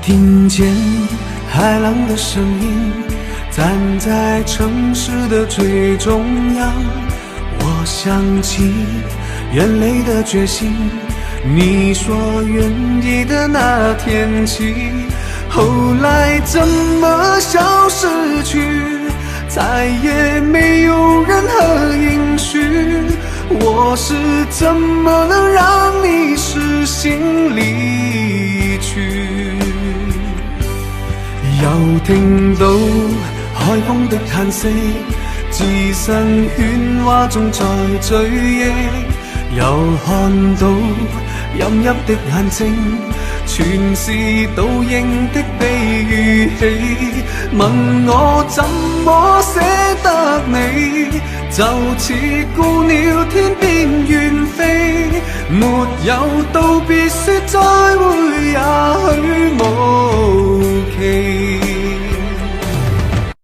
听见海浪的声音，站在城市的最中央。我想起眼泪的决心，你说愿意的那天起，后来怎么消失去，再也没有任何音讯。我是怎么能让你失心离去？又聽到海風的嘆息，置身喧嘩中在追憶，又看到陰鬱的眼睛，全是倒影的悲與喜。問我怎麼捨得你，就似孤鳥天邊遠飛，沒有道別說再會也